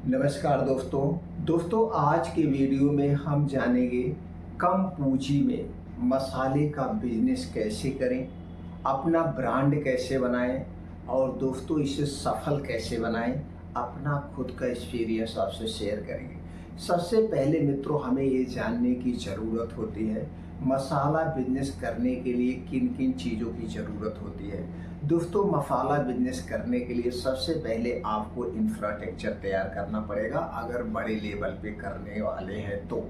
नमस्कार दोस्तों आज के वीडियो में हम जानेंगे कम पूंजी में मसाले का बिजनेस कैसे करें, अपना ब्रांड कैसे बनाएं और दोस्तों इसे सफल कैसे बनाएं। अपना खुद का एक्सपीरियंस आपसे शेयर करेंगे। सबसे पहले मित्रों हमें ये जानने की ज़रूरत होती है मसाला बिजनेस करने के लिए किन किन चीज़ों की ज़रूरत होती है। दोस्तों मसाला बिजनेस करने के लिए सबसे पहले आपको इंफ्रास्ट्रक्चर तैयार करना पड़ेगा अगर बड़े लेवल पे करने वाले हैं तो।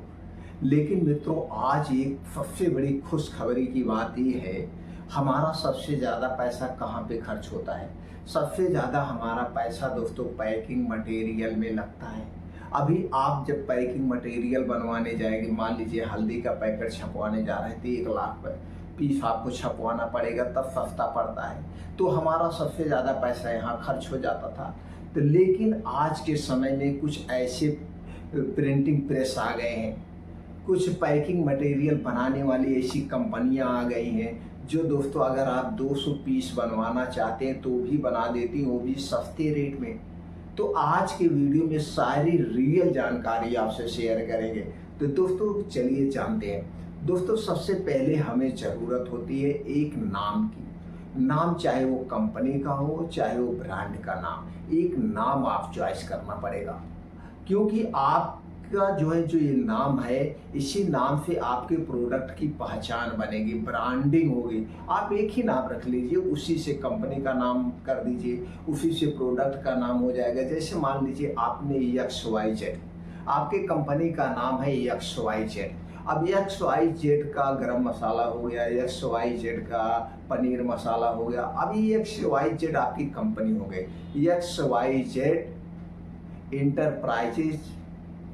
लेकिन मित्रों आज एक सबसे बड़ी खुशखबरी की बात ये है, हमारा सबसे ज़्यादा पैसा कहाँ पे खर्च होता है। सबसे ज़्यादा हमारा पैसा दोस्तों पैकिंग मटेरियल में लगता है। अभी आप जब पैकिंग मटेरियल बनवाने जाएंगे, मान लीजिए हल्दी का पैकेट छपवाने जा रहे थे 1 लाख पीस आपको छपवाना पड़ेगा, तब सस्ता पड़ता है। तो हमारा सबसे ज़्यादा पैसा यहाँ खर्च हो जाता था। तो लेकिन आज के समय में कुछ ऐसे प्रिंटिंग प्रेस आ गए हैं, कुछ पैकिंग मटेरियल बनाने वाली ऐसी कंपनियां आ गई हैं जो दोस्तों अगर आप 200 पीस बनवाना चाहते हैं तो भी बना देती हैं, वो भी सस्ते रेट में। तो आज के वीडियो में सारी रियल जानकारी आपसे शेयर करेंगे। तो दोस्तों चलिए जानते हैं। दोस्तों सबसे पहले हमें ज़रूरत होती है एक नाम की। नाम चाहे वो कंपनी का हो चाहे वो ब्रांड का नाम, एक नाम आप चॉइस करना पड़ेगा। क्योंकि आपका जो ये नाम है, इसी नाम से आपके प्रोडक्ट की पहचान बनेगी, ब्रांडिंग होगी। आप एक ही नाम रख लीजिए, उसी से कंपनी का नाम कर दीजिए, उसी से प्रोडक्ट का नाम हो जाएगा। जैसे मान लीजिए आपने XYZ, आपके कंपनी का नाम है XYZ। अब XYZ का गरम मसाला हो गया, XYZ का पनीर मसाला हो गया। अब ये XYZ आपकी कंपनी हो गई, XYZ इंटरप्राइजेज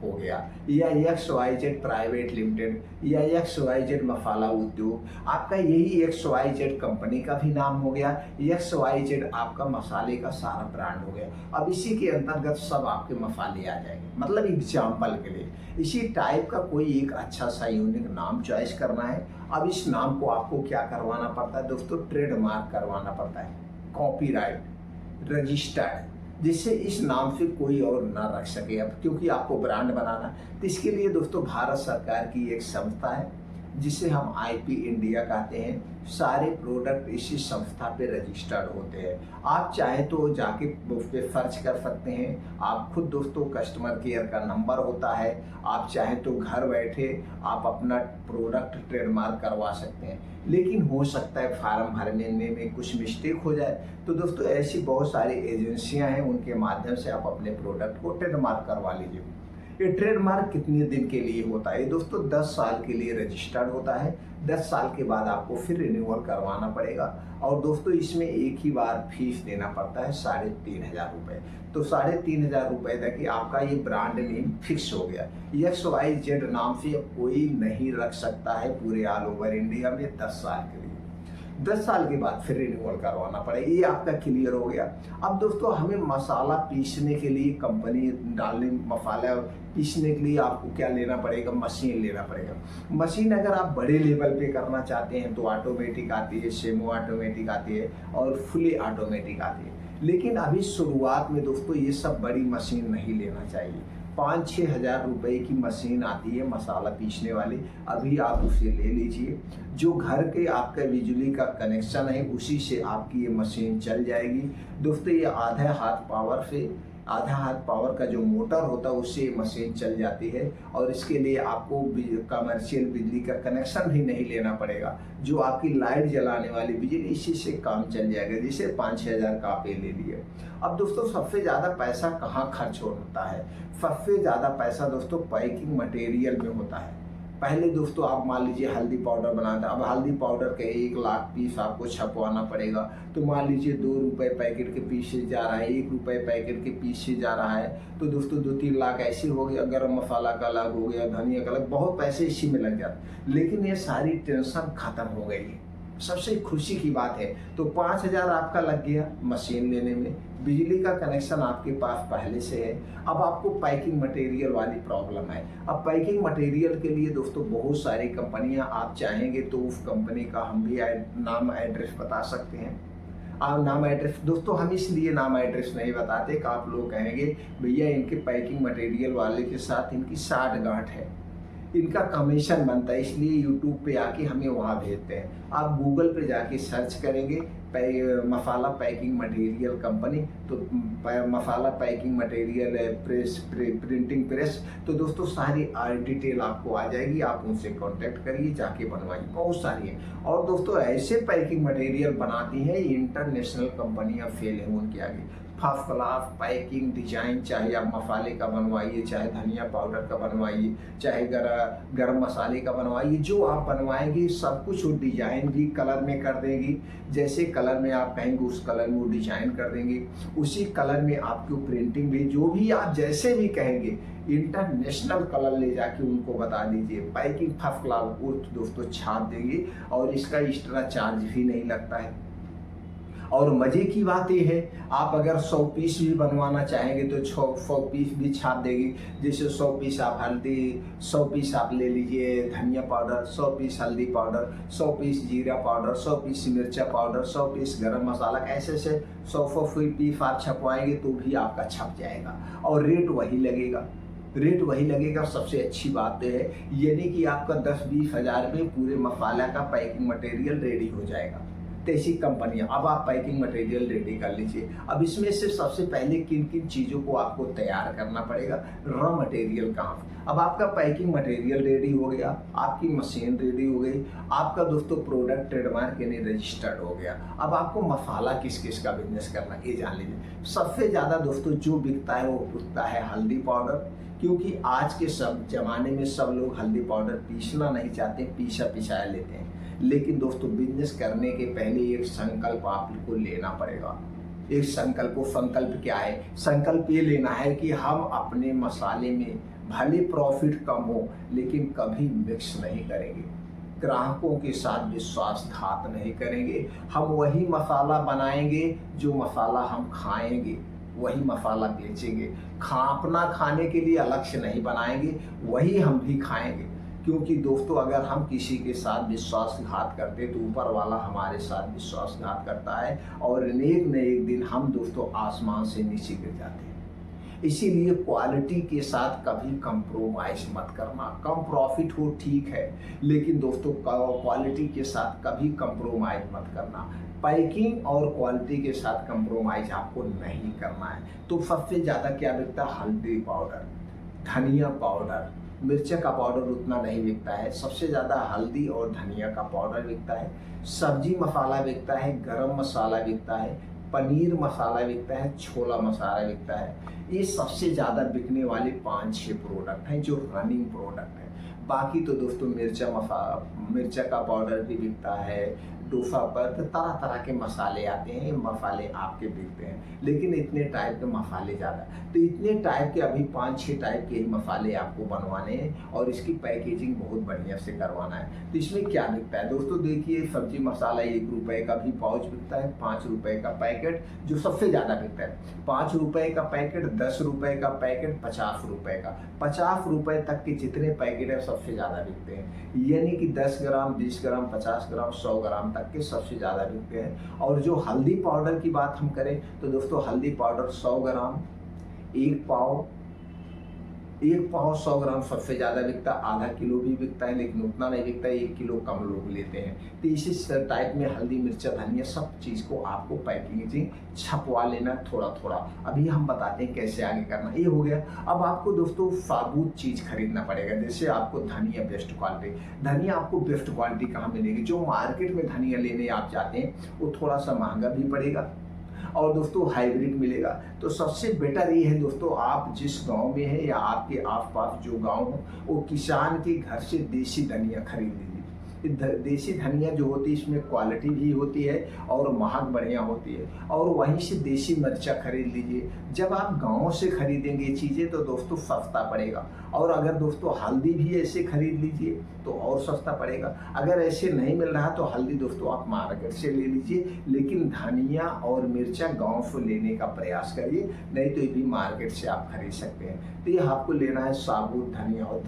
हो गया, या XYZ प्राइवेट लिमिटेड, या XYZ मसाला उद्योग। आपका यही XYZ कंपनी का भी नाम हो गया, XYZ आपका मसाले का सारा ब्रांड हो गया। अब इसी के अंतर्गत सब आपके मसाले आ जाएंगे। मतलब एग्जाम्पल के लिए इसी टाइप का कोई एक अच्छा सा यूनिक नाम चॉइस करना है। अब इस नाम को आपको क्या करवाना पड़ता है दोस्तों, ट्रेडमार्क करवाना पड़ता है, कॉपीराइट रजिस्टर्ड, जिससे इस नाम से कोई और ना रख सके। अब क्योंकि आपको ब्रांड बनाना, तो इसके लिए दोस्तों भारत सरकार की एक संस्था है जिसे हम IP इंडिया कहते हैं। सारे प्रोडक्ट इसी संस्था पे रजिस्टर्ड होते हैं। आप चाहे तो जाके उस पर सर्च कर सकते हैं। आप खुद दोस्तों कस्टमर केयर का नंबर होता है, आप चाहे तो घर बैठे आप अपना प्रोडक्ट ट्रेडमार्क करवा सकते हैं। लेकिन हो सकता है फार्म भरने में कुछ मिस्टेक हो जाए, तो दोस्तों ऐसी बहुत सारी एजेंसियां हैं, उनके माध्यम से आप अपने प्रोडक्ट को ट्रेडमार्क करवा लीजिए। ये ट्रेडमार्क कितने दिन के लिए होता है दोस्तों, 10 साल के लिए रजिस्टर्ड होता है। 10 साल के बाद आपको फिर रिन्यूअल करवाना पड़ेगा। और दोस्तों इसमें एक ही बार फीस देना पड़ता है 3,500 रुपये। तो 3,500 रुपये तक कि आपका ये ब्रांड नेम फिक्स हो गया। XYZ नाम से कोई नहीं रख सकता है पूरे ऑल ओवर इंडिया में 10 साल के लिए। 10 साल के बाद फिर रिन्यूअल करवाना पड़ेगा। ये आपका क्लियर हो गया। अब दोस्तों हमें मसाला पीसने के लिए, कंपनी डालने मसाला पीसने के लिए आपको क्या लेना पड़ेगा, मशीन लेना पड़ेगा। मशीन अगर आप बड़े लेवल पे करना चाहते हैं तो ऑटोमेटिक आती है, सेमी ऑटोमेटिक आती है और फुली ऑटोमेटिक आती है। लेकिन अभी शुरुआत में दोस्तों ये सब बड़ी मशीन नहीं लेना चाहिए। 5-6 हज़ार रुपये की मशीन आती है मसाला पीसने वाली, अभी आप उसे ले लीजिए। जो घर के आपका बिजली का कनेक्शन है उसी से आपकी ये मशीन चल जाएगी। दोस्तों ये आधा हाथ पावर का जो मोटर होता है उससे मशीन चल जाती है। और इसके लिए आपको कमर्शियल बिजली का कनेक्शन भी नहीं लेना पड़ेगा। जो आपकी लाइट जलाने वाली बिजली, इसी से काम चल जाएगा, जिसे 5-6 हज़ार का आप ले लिए। अब दोस्तों सबसे ज़्यादा पैसा कहाँ खर्च होता है, सबसे ज़्यादा पैसा दोस्तों पैकिंग मटेरियल में होता है। पहले दोस्तों आप मान लीजिए हल्दी पाउडर बनाते हैं, अब हल्दी पाउडर के 1 लाख पीस आपको छपवाना पड़ेगा। तो मान लीजिए 2 रुपये पैकेट के पीस से जा रहा है, 1 रुपये पैकेट के पीस से जा रहा है, तो दोस्तों 2-3 लाख ऐसे हो गया। गरम मसाला का अलग हो गया, धनिया का अलग, बहुत पैसे इसी में लग जाते। लेकिन ये सारी टेंशन खत्म हो गई है। सबसे खुशी की बात है। तो 5,000 आपका लग गया मशीन लेने में, बिजली का कनेक्शन आपके पास पहले से है। अब आपको पैकिंग मटेरियल वाली प्रॉब्लम है। अब पैकिंग मटेरियल के लिए दोस्तों बहुत सारी कंपनियां, आप चाहेंगे तो उस कंपनी का हम भी नाम एड्रेस बता सकते हैं। आप नाम एड्रेस, दोस्तों हम इसलिए नाम एड्रेस नहीं बताते कि आप लोग कहेंगे भैया इनके पैकिंग मटेरियल वाले के साथ इनकी साठ गांठ है, इनका कमीशन बनता है, इसलिए यूट्यूब पे आके हमें वहाँ भेजते हैं। आप गूगल पे जाके सर्च करेंगे मसाला पैकिंग मटेरियल कंपनी, तो masala packing material press printing press, तो दोस्तों सारी डिटेल आपको आ जाएगी। आप उनसे कांटेक्ट करिए, जाके बनवाइए, बहुत सारी है। और दोस्तों ऐसे पैकिंग मटेरियल बनाती हैं इंटरनेशनल कंपनियां फेल हैं उनके आगे। फर्स्ट क्लास पैकिंग डिजाइन, चाहे आप मसाले का बनवाइए, चाहे धनिया पाउडर का बनवाइए, चाहे गरम मसाले का बनवाइए, जो आप बनवाएंगे सब कुछ वो डिजाइन भी कलर में कर देंगी। जैसे कलर में आप कहेंगे उस कलर में वो डिजाइन कर देंगे, उसी कलर में आपको प्रिंटिंग भी, जो भी आप जैसे भी कहेंगे इंटरनेशनल कलर ले जाके उनको बता दीजिए, पैकिंग फर्स्ट क्लास वो दोस्तों छाप देंगे और इसका एक्स्ट्रा चार्ज भी नहीं लगता है। और मजे की बात यह है, आप अगर 100 पीस भी बनवाना चाहेंगे तो 100 पीस भी छाप देगी। जैसे 100 पीस आप हल्दी, 100 पीस आप ले लीजिए धनिया पाउडर, 100 पीस हल्दी पाउडर, 100 पीस जीरा पाउडर, 100 पीस मिर्चा पाउडर, 100 पीस गरम मसाला, ऐसे से 100 पीस आप छपवाएंगे तो भी आपका छप जाएगा और रेट वही लगेगा। रेट वही लगेगा। सबसे अच्छी बात है यानी कि आपका 10-20 हज़ार में पूरे मसाला का पैकिंग मटेरियल रेडी हो जाएगा। तो ऐसी कंपनियाँ, अब आप पैकिंग मटेरियल रेडी कर लीजिए। अब इसमें से सबसे पहले किन किन चीज़ों को आपको तैयार करना पड़ेगा, रॉ मटेरियल कहाँ। अब आपका पैकिंग मटेरियल रेडी हो गया, आपकी मशीन रेडी हो गई, आपका दोस्तों प्रोडक्ट ट्रेडमार्क यानी रजिस्टर्ड हो गया। अब आपको मसाला किस किस का बिजनेस करना ये जान लीजिए। सबसे ज़्यादा दोस्तों जो बिकता है वो बिकता है हल्दी पाउडर, क्योंकि आज के सब जमाने में सब लोग हल्दी पाउडर पीसना नहीं चाहते, पिसाया लेते हैं। लेकिन दोस्तों बिजनेस करने के पहले एक संकल्प आपको लेना पड़ेगा। एक संकल्प क्या है? संकल्प ये लेना है कि हम अपने मसाले में भले प्रॉफिट कम हो लेकिन कभी मिक्स नहीं करेंगे, ग्राहकों के साथ विश्वासघात नहीं करेंगे। हम वही मसाला बनाएंगे जो मसाला हम खाएंगे, वही मसाला बेचेंगे। अपना खाने के लिए अलग से नहीं बनाएंगे, वही हम भी खाएंगे। क्योंकि दोस्तों अगर हम किसी के साथ विश्वासघात करते तो ऊपर वाला हमारे साथ विश्वासघात करता है और एक न एक दिन हम दोस्तों आसमान से नीचे गिर जाते हैं। इसीलिए क्वालिटी के साथ कभी कंप्रोमाइज मत करना। कम प्रॉफिट हो ठीक है, लेकिन दोस्तों क्वालिटी के साथ कभी कंप्रोमाइज मत करना। पैकिंग और क्वालिटी के साथ कंप्रोमाइज आपको नहीं करना है। तो सबसे ज़्यादा क्या बिकता है? हल्दी पाउडर, धनिया पाउडर, मिर्चा का पाउडर उतना नहीं बिकता है। सबसे ज़्यादा हल्दी और धनिया का पाउडर बिकता है। सब्जी मसाला बिकता है, गरम मसाला बिकता है, पनीर मसाला बिकता है, छोला मसाला बिकता है। ये सबसे ज़्यादा बिकने वाले 5-6 प्रोडक्ट हैं जो रनिंग प्रोडक्ट हैं। बाकी तो दोस्तों मिर्चा का पाउडर भी बिकता है, डोसा पर तरह तरह के मसाले आते हैं, मसाले आपके बिकते हैं। लेकिन इतने टाइप के मसाले ज़्यादा, तो इतने टाइप के अभी 5-6 टाइप के ही मसाले आपको बनवाने हैं और इसकी पैकेजिंग बहुत बढ़िया से करवाना है। तो इसमें क्या बिकता है दोस्तों? देखिए सब्जी मसाला 1 रुपये का भी पाउच बिकता है, 5 रुपये का पैकेट जो सबसे ज़्यादा बिकता है, 5 रुपये का पैकेट, 10 रुपये का पैकेट, 50 रुपये का। 50 रुपये तक के जितने पैकेट है सबसे ज़्यादा बिकते हैं। यानी कि 10 ग्राम, 20 ग्राम, 50 ग्राम, 100 ग्राम तक के सबसे ज़्यादा बिकते हैं। और जो हल्दी पाउडर की बात हम करें तो दोस्तों हल्दी पाउडर 100 ग्राम, एक पाव 100 ग्राम सबसे ज़्यादा बिकता है। आधा किलो भी बिकता है लेकिन उतना नहीं बिकता है, 1 किलो कम लोग लेते हैं। तो इसी टाइप में हल्दी, मिर्चा, धनिया सब चीज़ को आपको पैकेजिंग छपवा लेना थोड़ा थोड़ा। अभी हम बताते हैं कैसे आगे करना। ये हो गया। अब आपको दोस्तों साबुत चीज़ खरीदना पड़ेगा। जैसे आपको धनिया बेस्ट क्वालिटी, धनिया आपको बेस्ट क्वालिटी कहाँ मिलेगी? जो मार्केट में धनिया लेने आप जाते हैं वो थोड़ा सा महंगा भी पड़ेगा और दोस्तों हाइब्रिड मिलेगा। तो सबसे बेटर ये है दोस्तों, आप जिस गांव में है या आपके आसपास जो गांव हो वो किसान के घर से देसी धनिया खरीद लीजिए। देसी धनिया जो होती है इसमें क्वालिटी भी होती है और महक बढ़िया होती है। और वहीं से देसी मिर्चा खरीद लीजिए। जब आप गांव से खरीदेंगे चीज़ें तो दोस्तों सस्ता पड़ेगा। और अगर दोस्तों हल्दी भी ऐसे खरीद लीजिए तो और सस्ता पड़ेगा। अगर ऐसे नहीं मिल रहा तो हल्दी दोस्तों आप मार्केट से ले लीजिए, लेकिन धनिया और मिर्चा गांव से लेने का प्रयास करिए, नहीं तो ये भी मार्केट से आप खरीद सकते हैं। तो ये आपको लेना है साबुत धनिया और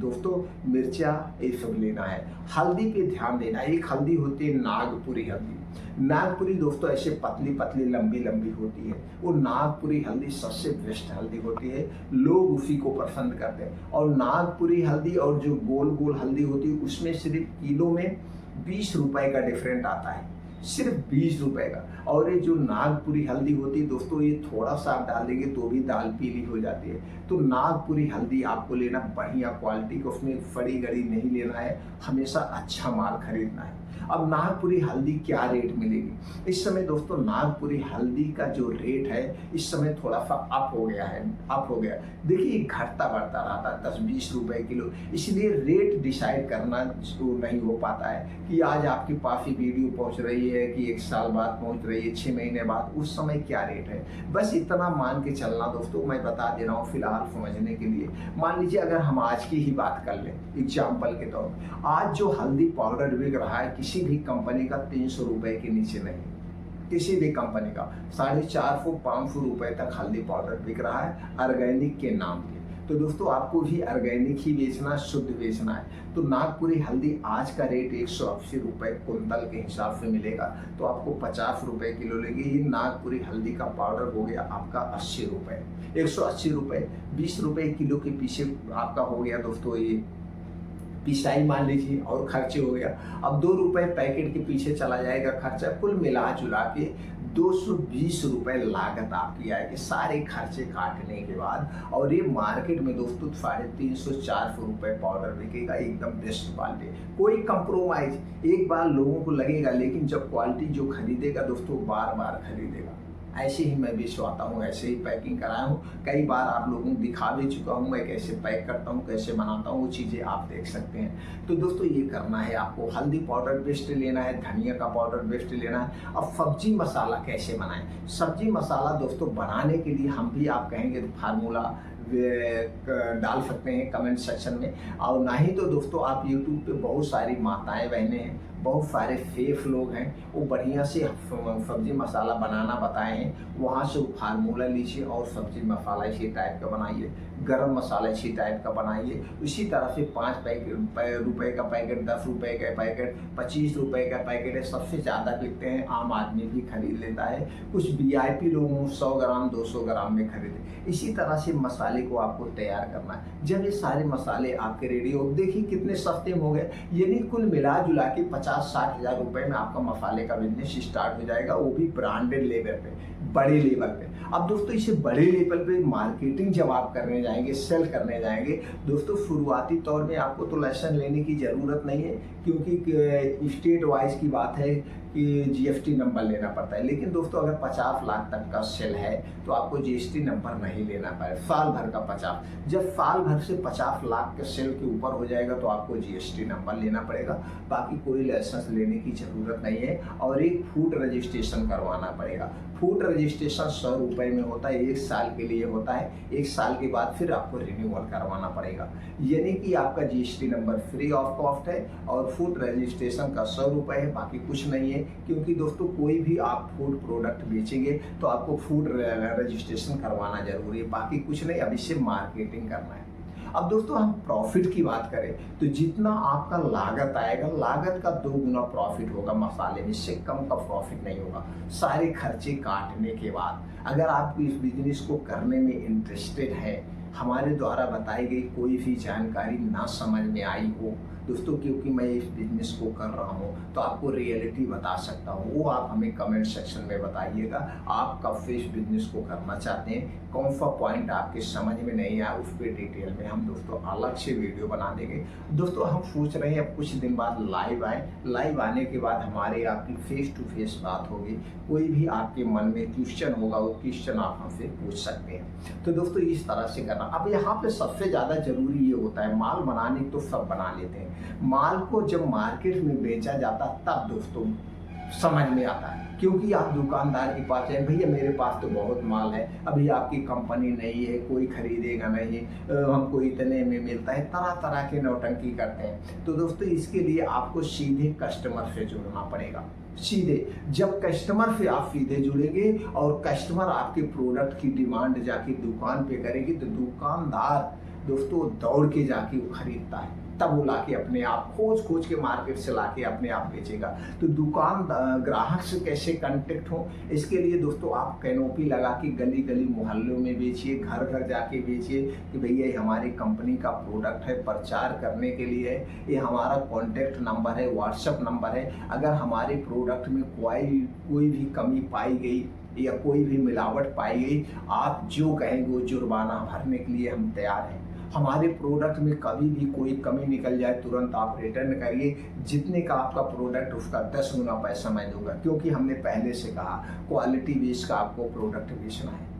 दोस्तों मिर्चा, ये सब लेना है। हल्दी पे ध्यान देना है। एक हल्दी होती है नागपुरी हल्दी, नागपुरी दोस्तों ऐसे पतली पतली लंबी लंबी होती है, वो नागपुरी हल्दी सबसे बेस्ट हल्दी होती है, लोग उसी को पसंद करते हैं। और नागपुरी हल्दी और जो गोल गोल हल्दी होती है उसमें सिर्फ किलो में 20 रुपए का डिफरेंट आता है, सिर्फ 20 रुपए का। और ये जो नागपुरी हल्दी होती है दोस्तों, ये थोड़ा सा आप डाल देंगे तो भी दाल पीली हो जाती है। तो नागपुरी हल्दी आपको लेना बढ़िया क्वालिटी का, उसमें फड़ी गड़ी नहीं लेना है, हमेशा अच्छा माल खरीदना है। अब नागपुरी हल्दी क्या रेट मिलेगी इस समय दोस्तों? नागपुरी हल्दी का जो रेट है इस समय थोड़ा सा अप हो गया है, अप हो गया। देखिए घटता बढ़ता रहता है 10-20 रुपए किलो, इसलिए रेट डिसाइड करना तो नहीं हो पाता है कि आज आपके पास ही वीडियो पहुंच रही है कि 1 साल बाद पहुंच रही है, 6 महीने बाद, उस समय क्या रेट है। बस इतना मान के चलना दोस्तों, मैं बता दे रहा हूँ फिलहाल समझने के लिए। मान लीजिए अगर हम आज की ही बात कर लें एग्जाम्पल के तौर पर, आज जो हल्दी पाउडर बिक रहा है किसी भी कंपनी का 300 रुपए के नीचे नहीं, किसी भी कंपनी का 450-500 रुपए तक हल्दी पाउडर बिक रहा है ऑर्गेनिक के नाम पे। तो दोस्तों आपको भी ऑर्गेनिक ही बेचना, शुद्ध बेचना है। तो नागपुरी हल्दी आज का रेट 180 रुपए कुंतल के हिसाब से मिलेगा, तो आपको 50 रुपए किलो लेगी। ये नागपुरी हल्दी का पाउडर हो गया आपका 80 रुपए, 180 रुपए, 20 रुपए किलो के पीछे आपका हो गया दोस्तों ये पिसाई मान लीजिए, और खर्चे हो गया। अब 2 रुपए पैकेट के पीछे चला जाएगा खर्चा, कुल मिला जुला के 220 रुपए लागत आपकी आएगी सारे खर्चे काटने के बाद। और ये मार्केट में दोस्तों 350-400 रुपए पाउडर बिकेगा, एकदम बेस्ट क्वालिटी, कोई कंप्रोमाइज। एक बार लोगों को लगेगा, लेकिन जब क्वालिटी जो खरीदेगा दोस्तों बार बार खरीदेगा। ऐसे ही मैं बेचवाता हूँ, ऐसे ही पैकिंग कराया हूँ, कई बार आप लोगों को दिखा भी चुका हूँ मैं कैसे पैक करता हूँ, कैसे बनाता हूँ, वो चीज़ें आप देख सकते हैं। तो दोस्तों ये करना है आपको, हल्दी पाउडर बेस्ट लेना है, धनिया का पाउडर बेस्ट लेना है। अब सब्जी मसाला कैसे बनाएं? सब्जी मसाला दोस्तों बनाने के लिए हम भी, आप कहेंगे फार्मूला डाल सकते हैं कमेंट सेक्शन में, और ना ही तो दोस्तों आप यूट्यूब पे बहुत सारी माताएं बहनें हैं, बहुत सारे सेफ लोग हैं, वो बढ़िया से सब्जी मसाला बनाना बताए हैं, वहाँ से वो फार्मूला लीजिए और सब्जी मसाला इसी टाइप का बनाइए, गरम मसाला इसी टाइप का बनाइए। इसी तरह से 5 रुपए का पैकेट, 10 रुपए का पैकेट, 25 रुपए का पैकेट है, सबसे ज़्यादा बिकते हैं, आम आदमी भी खरीद लेता है, कुछ VIP लोग 100 ग्राम 200 ग्राम में खरीदे। इसी तरह से मसाले को आपको तैयार करना है। जब ये सारे मसाले आपके रेडी हो, देखिए कितने सस्ते में हो गए, यानी कुल मिला जुला के 50-60 हज़ार रुपए में आपका मसाले का बिजनेस स्टार्ट हो जाएगा, वो भी ब्रांडेड लेवल पे, बड़े लेवल पे। अब दोस्तों इसे बड़े लेवल पे मार्केटिंग जब आप करने जाएंगे, सेल करने जाएंगे दोस्तों, शुरुआती तौर में आपको तो लाइसेंस लेने की ज़रूरत नहीं है, क्योंकि स्टेट वाइज की बात है कि GST नंबर लेना पड़ता है। लेकिन दोस्तों अगर 50 लाख तक का सेल है तो आपको GST नंबर नहीं लेना पड़ेगा, साल भर का 50। जब साल भर से 50 लाख के सेल के ऊपर हो जाएगा तो आपको GST नंबर लेना पड़ेगा, बाकी कोई लाइसेंस लेने की ज़रूरत नहीं है। और एक फूड रजिस्ट्रेशन करवाना पड़ेगा। फूड रजिस्ट्रेशन 100 रुपये में होता है, 1 साल के लिए होता है, 1 साल के बाद फिर आपको रिन्यूअल करवाना पड़ेगा। यानी कि आपका GST number free of cost है और फूड रजिस्ट्रेशन का 100 रुपये है, बाकी कुछ नहीं है। क्योंकि दोस्तों कोई भी आप फूड प्रोडक्ट बेचेंगे तो आपको फूड रजिस्ट्रेशन करवाना जरूरी है, बाकी कुछ नहीं। अब इससे मार्केटिंग करना है। अब दोस्तों हम प्रॉफिट की बात करें तो जितना आपका लागत आएगा, लागत का 2 गुना प्रॉफिट होगा मसाले में, इससे कम का प्रॉफिट नहीं होगा सारे खर्चे काटने के बाद। अगर आप इस बिजनेस को करने में इंटरेस्टेड है, हमारे द्वारा बताई गई कोई भी जानकारी ना समझ में आई हो दोस्तों, क्योंकि मैं इस बिजनेस को कर रहा हूँ तो आपको रियलिटी बता सकता हूँ, वो आप हमें कमेंट सेक्शन में बताइएगा। आप कब से इस बिजनेस को करना चाहते हैं, कौन सा पॉइंट आपके समझ में नहीं आया, उस पर डिटेल में हम दोस्तों अलग से वीडियो बना देंगे। दोस्तों हम सोच रहे हैं अब कुछ दिन बाद लाइव आए, लाइव आने के बाद हमारे आपकी फेस टू फेस बात होगी, कोई भी आपके मन में क्वेश्चन होगा वो क्वेश्चन आप हमसे पूछ सकते हैं। तो दोस्तों इस तरह से करना। अब यहाँ पे सबसे ज़्यादा जरूरी ये होता है, माल बनाने तो सब बना लेते हैं, माल को जब मार्केट में बेचा जाता तब दोस्तों समझ में आता है। क्योंकि आप दुकानदार के पास हैं, भैया मेरे पास तो बहुत माल है, अभी आपकी कंपनी नहीं है, कोई खरीदेगा नहीं, हमको इतने में मिलता है, तरह तरह के नौटंकी करते हैं। तो दोस्तों इसके लिए आपको सीधे कस्टमर से जुड़ना पड़ेगा। सीधे जब कस्टमर से आप सीधे जुड़ेंगे और कस्टमर आपके प्रोडक्ट की डिमांड जाके दुकान पे करेगी तो दुकानदार दोस्तों दौड़ के जाके वो खरीदता है, तब वो लाके अपने आप खोज के मार्केट से लाके अपने आप बेचेगा। तो दुकान ग्राहक से कैसे कांटेक्ट हो, इसके लिए दोस्तों आप कैनोपी लगा के गली गली मोहल्लों में बेचिए, घर घर जाके बेचिए कि भैया ये हमारी कंपनी का प्रोडक्ट है, प्रचार करने के लिए है, ये हमारा कॉन्टैक्ट नंबर है, व्हाट्सएप नंबर है। अगर हमारे प्रोडक्ट में कोई भी कमी पाई गई या कोई भी मिलावट पाई गई, आप जो कहेंगे वो जुर्माना भरने के लिए हम तैयार हैं। हमारे प्रोडक्ट में कभी भी कोई कमी निकल जाए तुरंत आप रिटर्न करिए, जितने का आपका प्रोडक्ट उसका 10 गुना पैसा मैं दूंगा, क्योंकि हमने पहले से कहा क्वालिटी बेस का आपको प्रोडक्ट बेचना है।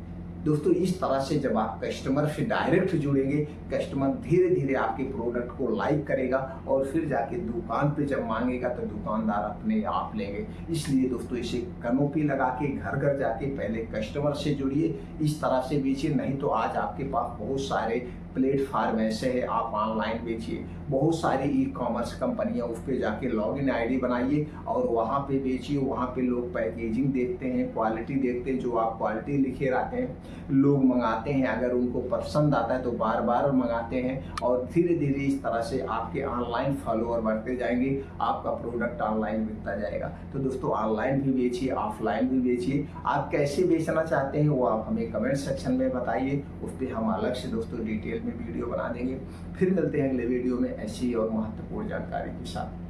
दोस्तों इस तरह से जब आप कस्टमर से डायरेक्ट जुड़ेंगे, कस्टमर धीरे धीरे आपके प्रोडक्ट को लाइक करेगा और फिर जाके दुकान पे जब मांगेगा तो दुकानदार अपने आप लेंगे। इसलिए दोस्तों इसे कैनोपी लगा के घर घर जाके पहले कस्टमर से जुड़िए, इस तरह से बेचिए। नहीं तो आज आपके पास बहुत सारे प्लेटफार्म ऐसे हैं, आप ऑनलाइन बेचिए, बहुत सारी ई कॉमर्स कंपनियां, उस पर जाके लॉगिन आईडी बनाइए और वहाँ पे बेचिए। वहाँ पे लोग पैकेजिंग देखते हैं, क्वालिटी देखते हैं, जो आप क्वालिटी लिखे रहते हैं लोग मंगाते हैं, अगर उनको पसंद आता है तो बार बार मंगाते हैं और धीरे धीरे इस तरह से आपके ऑनलाइन फॉलोअर बढ़ते जाएंगे, आपका प्रोडक्ट ऑनलाइन बिकता जाएगा। तो दोस्तों ऑनलाइन भी बेचिए, ऑफलाइन भी बेचिए। आप कैसे बेचना चाहते हैं वो आप हमें कमेंट सेक्शन में बताइए, उस पर हम अलग से दोस्तों डिटेल में वीडियो बना देंगे। फिर मिलते हैं अगले वीडियो में ऐसी और महत्वपूर्ण जानकारी के साथ।